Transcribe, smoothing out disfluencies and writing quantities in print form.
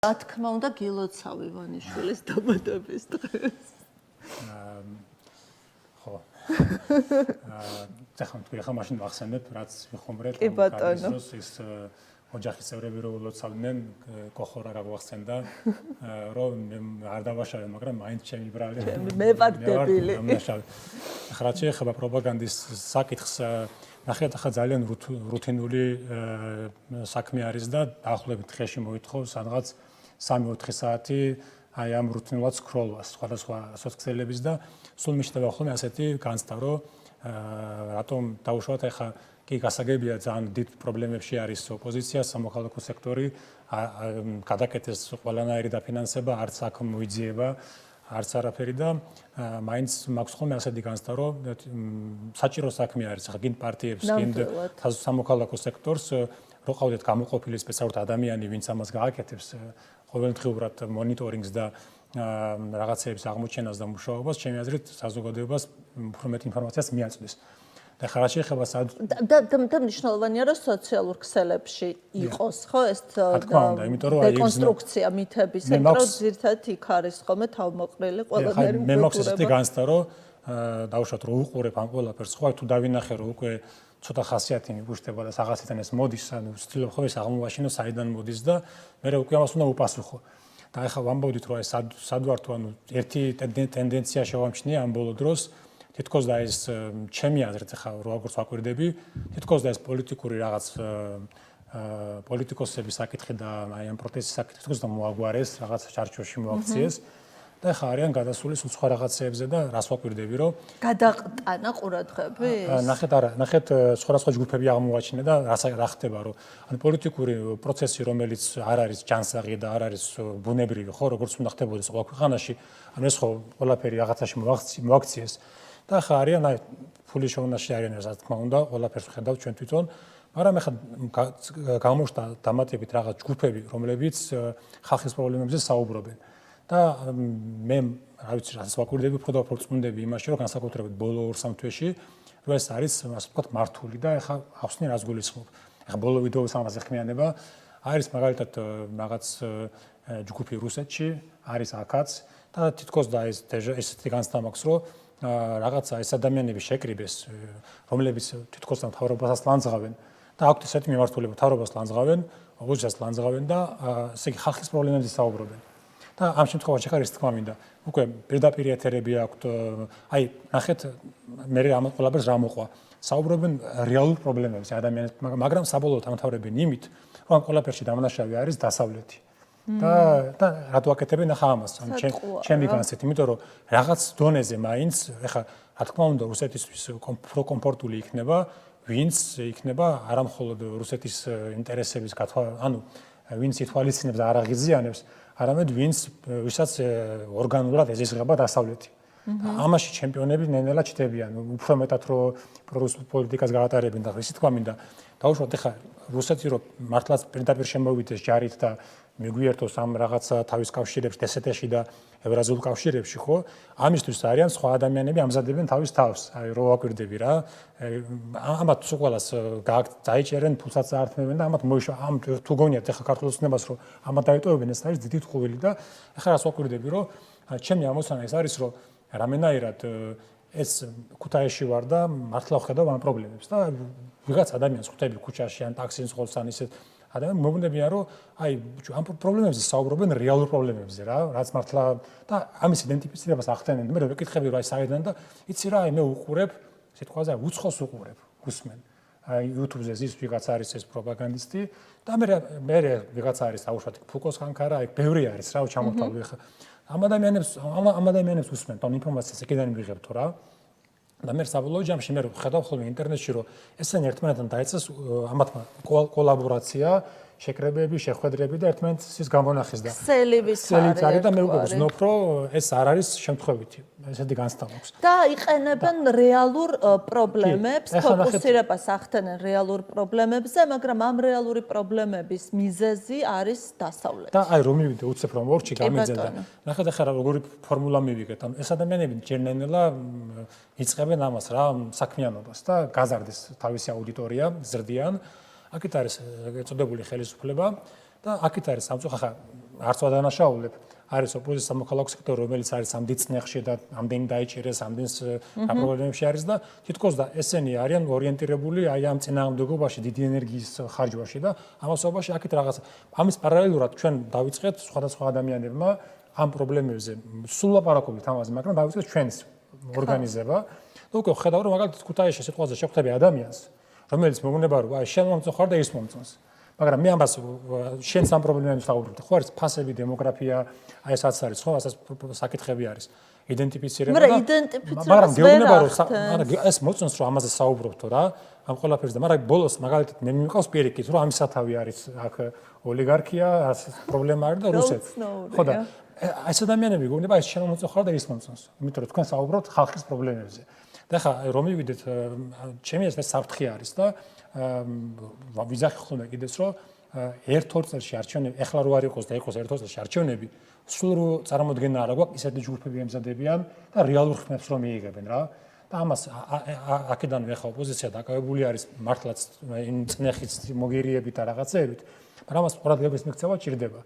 რა თქმა უნდა გილოცავ ივანიშვილის დაბადების დღეს. ხო. ახლა მაშინ ვახსენებ, რაც ვიხუმრეთ, ის ოჯახის წევრები რო ლოცავდნენ, კოხორა რა გვახსენდა, რომ არ დავაშავე, მაგრამ მაინც ჩემი ბრალი. მე ვარდებული. ახლა რაც შეეხება პროპაგანდის საკითხს, ნახეთ, ახლა ძალიან რუტინული საქმე არის და დაახლოებით დღეში მოითხოვს სადღაც 3-4 საათი აი ამ რუტინულად სკროლვას, სხვადასხვა სოციალების და სულ მიჩნდება ხოლმე ასეთი განცდა, რომ რატომ დაუშვათ ახლა კი გასაგებია ძალიან დიდ პრობლემებში არის ოპოზიცია, სამოქალაქო სექტორი, გადაკეთეს ყველანაირი დაფინანსება, არც აქ მოიძიება, არც არაფერი და მაინც მაქვს ხოლმე ასეთი განცდა, რომ საჭირო საქმე არის ახლა გინ პარტიებს, გინ სამოქალაქო სექტორს, რო ყავდეთ გამოყოფილი სპეციალურად ადამიანი, ვინც ამას გააკეთებს, ყოველდღიურად მონიტორინგს და რაღაცეების აღმოჩენას და მუშაობას, ჩემი აზრით, საზოგადოებას უფრო მეტ ინფორმაციას მიაწვდის. და ხარ შეეხება და მნიშვნელოვანია რომ სოციალურ ქსელებში იყოს ხო ეს დეკონსტრუქცია მითების ეკრო ზირთად იქ არის ხოლმე თავმოყრილი ყველანაირი მე მაქვს ესეთი განცდა რომ დაუშვათ რომ უყურებ ამ ყველაფერს ხო თუ დავინახე რომ უკვე ცოტა ხასიათი მიგუშტება და რაღაციდან ეს მოდის ანუ ვცდილობ ხო ეს აღმოვაშინო საიდან მოდის და მე უკვე ამას უნდა უპასუხო და ახლა ვამბობდით რომ ეს სად ვარ თუ ანუ ერთი ტენდენცია შევამჩნია ამ ბოლო დროს თითქოს და ეს ჩემი აზრით ახლა როგორც ვაკვირდები, თითქოს და ეს პოლიტიკური რაღაც პოლიტიკოსების საკითხი და აი ამ პროტესტის საკითხი თითქოს და მოაგვარეს, რაღაც ჩარჩოში მოაქციეს და ახლა არიან გადასული სხვა რაღაცეებზე და რას ვაკვირდები, რომ გადაყტანა ყურადღები? ნახეთ სხვადასხვა ჯგუფები აღმოაჩინა და რა ხდება, რომ ანუ პოლიტიკური პროცესი, რომელიც არ არის ჯანსაღი და არ არის ბუნებრივი, ხო, როგორც უნდა ხდებოდეს ყველა ქვეყანაში, ანუ ეს ხო ყველაფერი რაღაცაში მოაქციეს და ხა არიან აი ფულის შოვნაში არიან რა თქმა უნდა ყველაფერს ხედავ ჩვენ თვითონ მაგრამ ახლა გამოშთა დამატებით რაღაც ჯგუფები რომლებიც ხალხის პრობლემებზე საუბრობენ და მე რა ვიცი რა ვაკვირდები უფრო და უფრო წმუნდები იმაში რომ განსაკუთრებით ბოლო 2-3 თვეში რომ ეს არის ასე ვთქვათ მართული და ახლა ახსნი რას გულისხმობ ახლა ბოლო ვიდეოს ამაზე ხმიანება არის მაგალითად რაღაც ჯგუფი რუსეთში არის აქაც და თითქოს და ესეთი განცდა მაქვს რომ რაღაცა ეს ადამიანები შეკრიბეს, რომლებიც თითქოს მთავრობასაც ლანძღავენ და აქვთ ესეთი მიმართულება, მთავრობას ლანძღავენ, ოპოზიციას ლანძღავენ და ესე იგი ხალხის პრობლემებზე საუბრობენ. და ამ შემთხვევაში ხარ ის თქმა მინდა, უკვე პირდაპირ ეთერები აქვთ, აი, ნახეთ, მე ამ ყველაფერს რა მოყვა. საუბრობენ რეალურ პრობლემებზე ადამიანებს, მაგრამ საბოლოოდ ამთავრებენ იმით, რომ ამ ყველაფერში დამნაშავე არის დასავლეთი. და რატო აკეთებენ ახლა ამას ან ჩემი განცდით, იმიტომ რომ რაღაც დონეზე მაინც ეხლა რა თქმა უნდა რუსეთისთვის უფრო კომფორტული იქნება, ვინც იქნება არა მხოლოდ რუსეთის ინტერესების ანუ ვინც ითვალისწინებს და არ აღიზიანებს, არამედ ვისაც ორგანულად ეზიზღება დასავლეთი. ამაში ჩემპიონები ნენელა ჩდებიან, უფრო მეტად რომ პრორუსულ პოლიტიკას გაატარებენ და ისე თქვა მინდა. დაუშვათ ეხლა რუსეთი რომ მართლაც პირდაპირ შემოვიდეს ჯარით და მიგვიერთოს ამ რაღაცა თავის კავშირებში, დსთ-ში და ევრაზიულ კავშირებში, ხო? ამისთვის არიან სხვა ადამიანები ამზადებენ თავის თავს. აი რო ვაკვირდები რა. ამათ თუ ყველას დაიჭერენ, ფულსაც აართმევენ და ამათ ამ თუ გონიათ ეხლა ქართულ ცნებას რომ ამათ დაიტოვებენ, ეს არის დიდი ტყუილი და ეხლა რას ვაკვირდები რომ ჩემი ამოცანა ეს არის რომ რამენაირად ეს ქუთაისში ვარ და მართლა ვხედავ ამ პრობლემებს და ვიღაც ადამიანს ხვდები ქუჩაში ან ტაქსის ხოლს ან ისე ადამიანები მომნებიან რომ აი ამ პრობლემებზე საუბრობენ რეალურ პრობლემებზე რა რაც მართლა და ამის იდენტიფიცირებას ახდენენ მე რომ ვეკითხები რომ აი საერთოდ და იცი რა აი მე უყურებ სიტყვაზე უცხოს უყურებ გусმენ აი YouTube-ზე ზის ვიღაც არის ეს პროპაგანდისტი და მე ვიღაც არის აუშვათ ფუკოს ხანქარა აი ბევრი არის რა ჩამოთავი ხა ამ ადამიანებს უსმენ და ინფორმაციას ეკიდან მივიღებთ რა და მე საბოლოო ჯამში მე ხედავ ხოლმე ინტერნეტში რომ ესენი ერთმანეთთან დაეწეს ამათმა კოლაბორაცია შეკრებები, შეხვედრები და ერთმანეთის გამონახეს და ქსელის არის და მე უკვე ვზნობ რომ ეს არ არის შემთხვევითი ესეთი განცდა მაქვს და იყენებენ რეალურ პრობლემებს ფოკუსირებას ახდენენ რეალურ პრობლემებზე მაგრამ ამ რეალური პრობლემების მიზეზი არის დასავლეთი და აი რომ მივიდე უცებ რომ ორჩი გამიძენდა ნახეთ ახლა როგორი ფორმულა მივიგეთ ანუ ეს ადამიანები ჯერნენელა იწყებენ ამას რა საქმიანობას და გაზარდეს თავისი აუდიტორია ზრდიან აქეთ არის ეწოდებული ხელისუფლება და აქეთ არის სამწუხაროდ არც ვადანაშაულებ. არის ოპოზიციის სამოქალაქო სექტორი, რომელიც არის ამ დიდ წნეხში და ამდენი დაიჭირეს, ამდენს პრობლემებში არის და თითქოს და ესენი არიან ორიენტირებული აი ამ წინააღმდეგობაში, დიდი ენერგიის ხარჯვაში და ამასობაში აქეთ რაღაც ამის პარალელურად ჩვენ დავიწყეთ სხვადასხვა ადამიანებმა ამ პრობლემებზე სულ ლაპარაკობთ ამაზე, მაგრამ დავიწყეთ ჩვენს ორგანიზება და უკვე ხედავ რომ მაგალითად ქუთაისში სიტყვაზე შეხვდები ადამიანს, რომელიც მოგონება რომ აი შენ მომწონს ხარ და ის მომწონს. მაგრამ მე ამას შენ სამ პრობლემებს ვსაუბრობ. ხო არის ფასები, დემოგრაფია, აი ესაც არის, ხო, ასაც საკითხები არის. იდენტიფიცირება და მაგრამ გეუბნება რომ მაგრამ ეს მოწონს რომ ამაზე საუბრობთო რა, ამ ყველაფერზე, მაგრამ ბოლოს მაგალითად მე მიმყავს პირიქით რომ ამის სათავე არის აქ ოლიგარქია, პრობლემა არის და რუსეთი. ხო და ეს ადამიანები გეუბნება ეს შენ მომწონს ხარ და ის მომწონს. იმიტომ რომ თქვენ საუბრობთ ხალხის პრობლემებზე. და ხა რომ მივიდეთ ჩემი ეს საფრთხე არის და ვიზახი ხოლმე კიდეს რომ ერთ ორ წელში არჩევნები ეხლა რო არ იყოს და იყოს ერთ ორ წელში არჩევნები სულ რო წარმოდგენა არ აქვს ისეთი ჯგუფები ემზადებიან და რეალურ ხმებს რომ მიიღებენ რა და ამას აქედანვე ხა ოპოზიცია დაკავებული არის მართლაც იმ წნეხის მოგერიებით და რაღაცეებით მაგრამ ამას ყურადღების მიქცევა ჭირდება